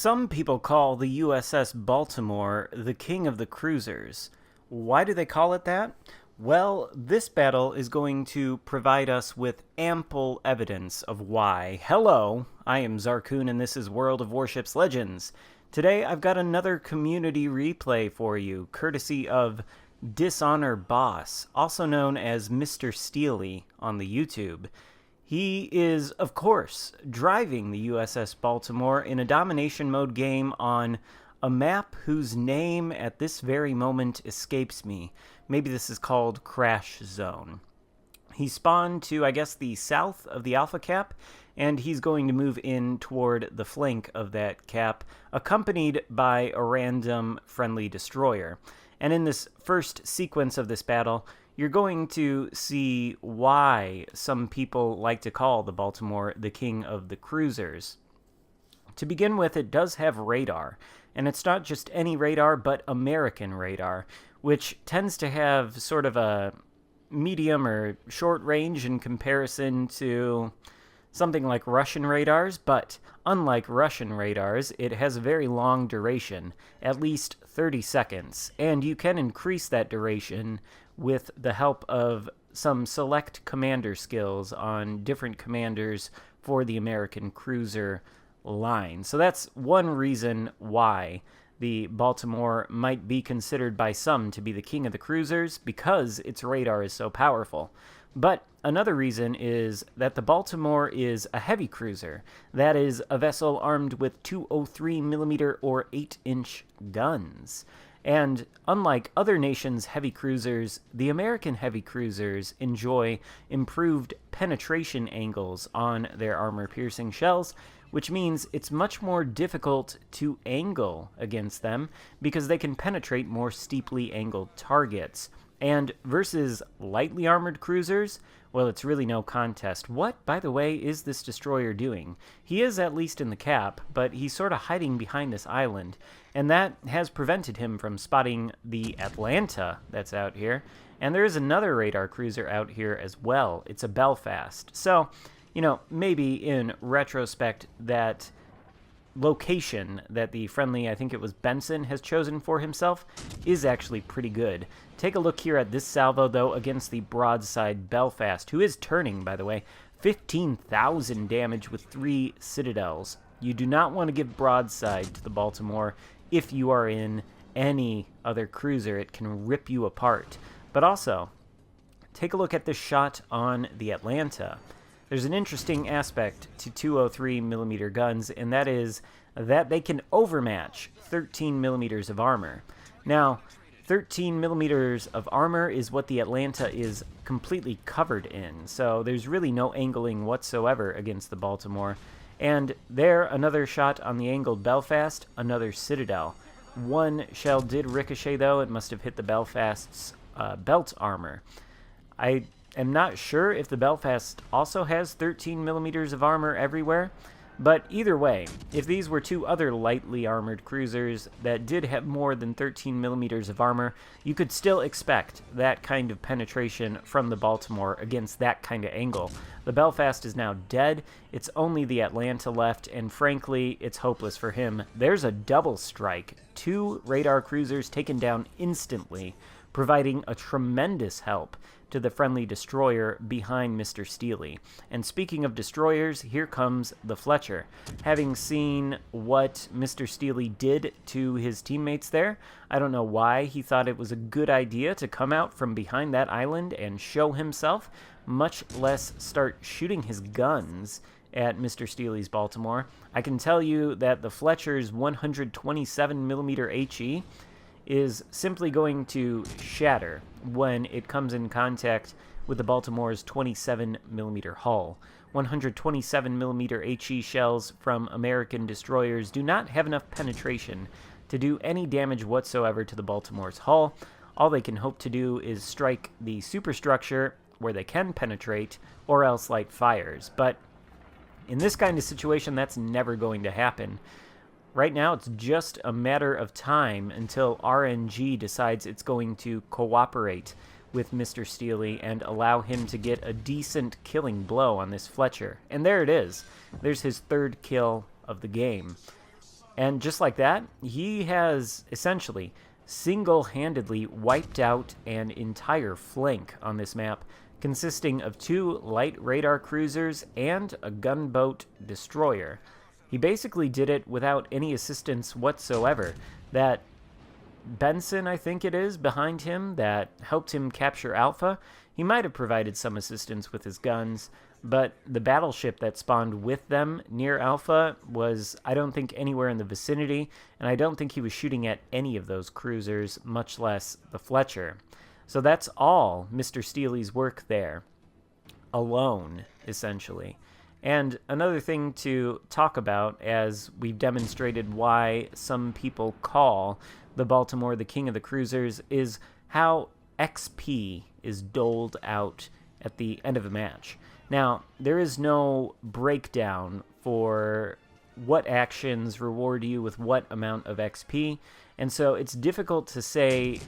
Some people call the USS Baltimore the king of the cruisers. Why do they call it that? Well, this battle is going to provide us with ample evidence of why. Hello, I am Xarkun and this is World of Warships Legends. Today I've got another community replay for you, courtesy of Dishonor Boss, also known as Mr. Stealy on the YouTube. He is, of course, driving the USS Baltimore in a domination mode game on a map whose name at this very moment escapes me. Maybe this is called Crash Zone. He spawned to, I guess, the south of the Alpha Cap, and he's going to move in toward the flank of that cap, accompanied by a random friendly destroyer. And in this first sequence of this battle, you're going to see why some people like to call the Baltimore the king of the cruisers. To begin with, it does have radar, and it's not just any radar, but American radar, which tends to have sort of a medium or short range in comparison to something like Russian radars, but unlike Russian radars, it has a very long duration, at least 30 seconds, and you can increase that duration with the help of some select commander skills on different commanders for the American cruiser line. So that's one reason why the Baltimore might be considered by some to be the king of the cruisers, because its radar is so powerful. But another reason is that the Baltimore is a heavy cruiser. That is, a vessel armed with 203mm or 8-inch guns. And unlike other nations' heavy cruisers, the American heavy cruisers enjoy improved penetration angles on their armor-piercing shells, which means it's much more difficult to angle against them because they can penetrate more steeply angled targets. And versus lightly armored cruisers, well, it's really no contest. What, by the way, is this destroyer doing? He is at least in the cap, but he's sort of hiding behind this island, and that has prevented him from spotting the Atlanta that's out here. And there is another radar cruiser out here as well. It's a Belfast. So, maybe in retrospect, that location that the friendly, I think it was Benson, has chosen for himself is actually pretty good. Take a look here at this salvo, though, against the broadside Belfast, who is turning, by the way. 15,000 damage with 3 citadels. You do not want to give broadside to the Baltimore if you are in any other cruiser. It can rip you apart. But also, take a look at this shot on the Atlanta. There's an interesting aspect to 203mm guns, and that is that they can overmatch 13mm of armor. Now, 13mm of armor is what the Atlanta is completely covered in, so there's really no angling whatsoever against the Baltimore. And there, another shot on the angled Belfast, another Citadel. One shell did ricochet, though. It must have hit the Belfast's belt armor. I am not sure if the Belfast also has 13mm of armor everywhere, but either way, if these were two other lightly armored cruisers that did have more than 13mm of armor, you could still expect that kind of penetration from the Baltimore against that kind of angle. The Belfast is now dead. It's only the Atlanta left, and frankly, it's hopeless for him. There's a double strike. 2 radar cruisers taken down instantly, providing a tremendous help to the friendly destroyer behind Mr. Stealy. And speaking of destroyers, here comes the Fletcher. Having seen what Mr. Stealy did to his teammates there, I don't know why he thought it was a good idea to come out from behind that island and show himself, much less start shooting his guns at Mr. Stealy's Baltimore. I can tell you that the Fletcher's 127mm HE is simply going to shatter when it comes in contact with the Baltimore's 27mm hull. 127mm HE shells from American destroyers do not have enough penetration to do any damage whatsoever to the Baltimore's hull. All they can hope to do is strike the superstructure where they can penetrate, or else light fires. But in this kind of situation, that's never going to happen. Right now, it's just a matter of time until RNG decides it's going to cooperate with Mr. Stealy and allow him to get a decent killing blow on this Fletcher. And there it is. There's his 3rd kill of the game. And just like that, he has essentially single-handedly wiped out an entire flank on this map, consisting of 2 light radar cruisers and a gunboat destroyer. He basically did it without any assistance whatsoever. That Benson, I think it is, behind him that helped him capture Alpha, he might have provided some assistance with his guns, but the battleship that spawned with them near Alpha was, I don't think, anywhere in the vicinity, and I don't think he was shooting at any of those cruisers, much less the Fletcher. So that's all Mr. Stealy's work there. Alone, essentially. And another thing to talk about, as we've demonstrated why some people call the Baltimore the king of the cruisers, is how XP is doled out at the end of a match. Now, there is no breakdown for what actions reward you with what amount of XP, and so it's difficult to say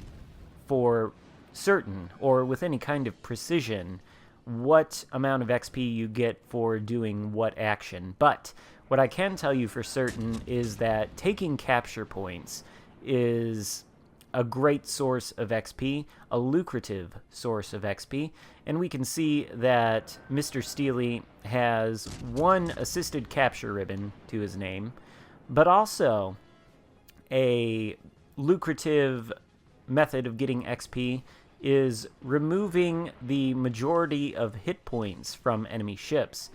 for certain, or with any kind of precision, what amount of XP you get for doing what action. But what I can tell you for certain is that taking capture points is a great source of XP, a lucrative source of XP, and we can see that Mr. Stealy has 1 assisted capture ribbon to his name, but also a lucrative method of getting XP is removing the majority of hit points from enemy ships.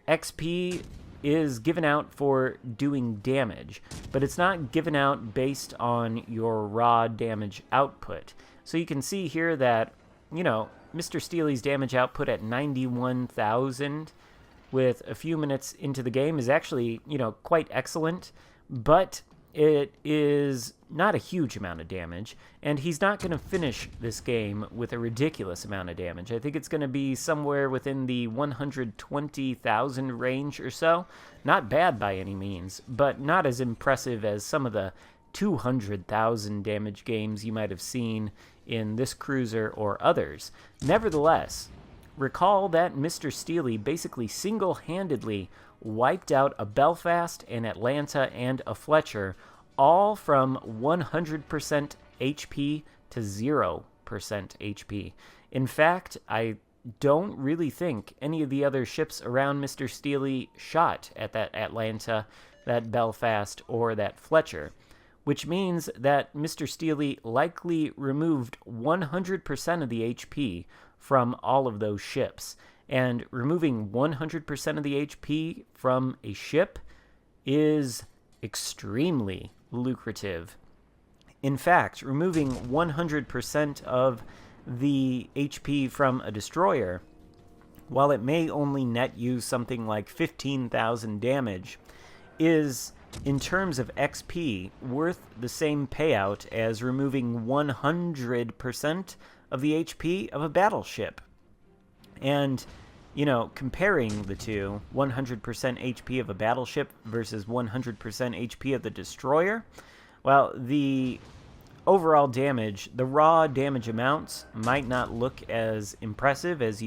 XP is given out for doing damage, but it's not given out based on your raw damage output. So you can see here that, Mr. Stealy's damage output at 91,000 with a few minutes into the game is actually, quite excellent, but it is not a huge amount of damage, and he's not going to finish this game with a ridiculous amount of damage. I think it's going to be somewhere within the 120,000 range or so. Not bad by any means, but not as impressive as some of the 200,000 damage games you might have seen in this cruiser or others. Nevertheless, recall that Mr. Stealy basically single-handedly wiped out a Belfast, an Atlanta, and a Fletcher, all from 100% HP to 0% HP. In fact, I don't really think any of the other ships around Mr. Stealy shot at that Atlanta, that Belfast, or that Fletcher, which means that Mr. Stealy likely removed 100% of the HP from all of those ships. And removing 100% of the HP from a ship is extremely lucrative. In fact, removing 100% of the HP from a destroyer, while it may only net you something like 15,000 damage, is, in terms of XP, worth the same payout as removing 100% of the HP of a battleship. And, comparing the two, 100% HP of a battleship versus 100% HP of the destroyer, well, the overall damage, the raw damage amounts might not look as impressive as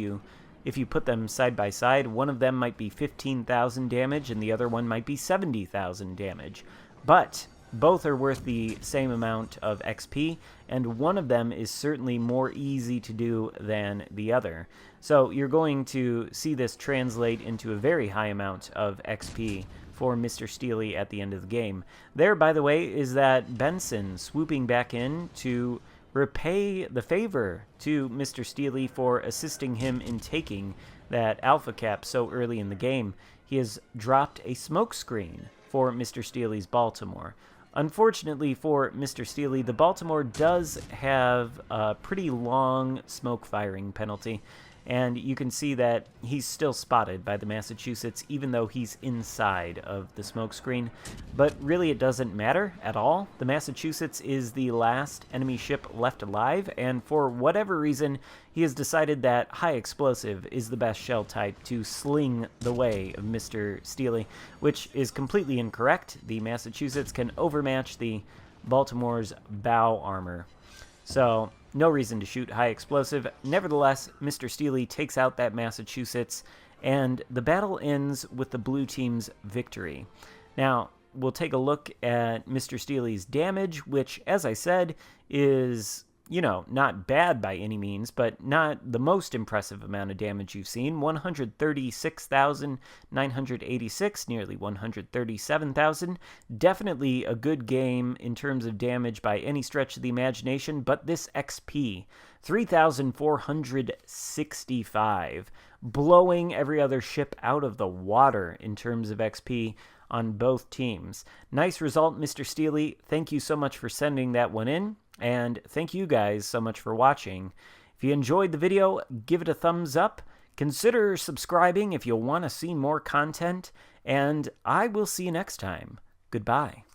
if you put them side by side. One of them might be 15,000 damage and the other one might be 70,000 damage. But both are worth the same amount of XP, and one of them is certainly more easy to do than the other. So you're going to see this translate into a very high amount of XP for Mr. Stealy at the end of the game. There, by the way, is that Benson swooping back in to repay the favor to Mr. Stealy for assisting him in taking that Alpha Cap so early in the game. He has dropped a smoke screen for Mr. Stealy's Baltimore. Unfortunately for Mr. Stealy, the Baltimore does have a pretty long smoke firing penalty, and you can see that he's still spotted by the Massachusetts even though he's inside of the smoke screen. But really it doesn't matter at all. The Massachusetts is the last enemy ship left alive, and for whatever reason he has decided that high explosive is the best shell type to sling the way of Mr. Stealy, which is completely incorrect. The Massachusetts can overmatch the Baltimore's bow armor. So no reason to shoot high explosive. Nevertheless, Mr. Stealy takes out that Massachusetts, and the battle ends with the blue team's victory. Now, we'll take a look at Mr. Stealy's damage, which, as I said, is, not bad by any means, but not the most impressive amount of damage you've seen. 136,986, nearly 137,000. Definitely a good game in terms of damage by any stretch of the imagination, but this XP, 3,465, blowing every other ship out of the water in terms of XP on both teams. Nice result, Mr. Stealy. Thank you so much for sending that one in, and thank you guys so much for watching. If you enjoyed the video, give it a thumbs up. Consider subscribing if you want to see more content, and I will see you next time. Goodbye.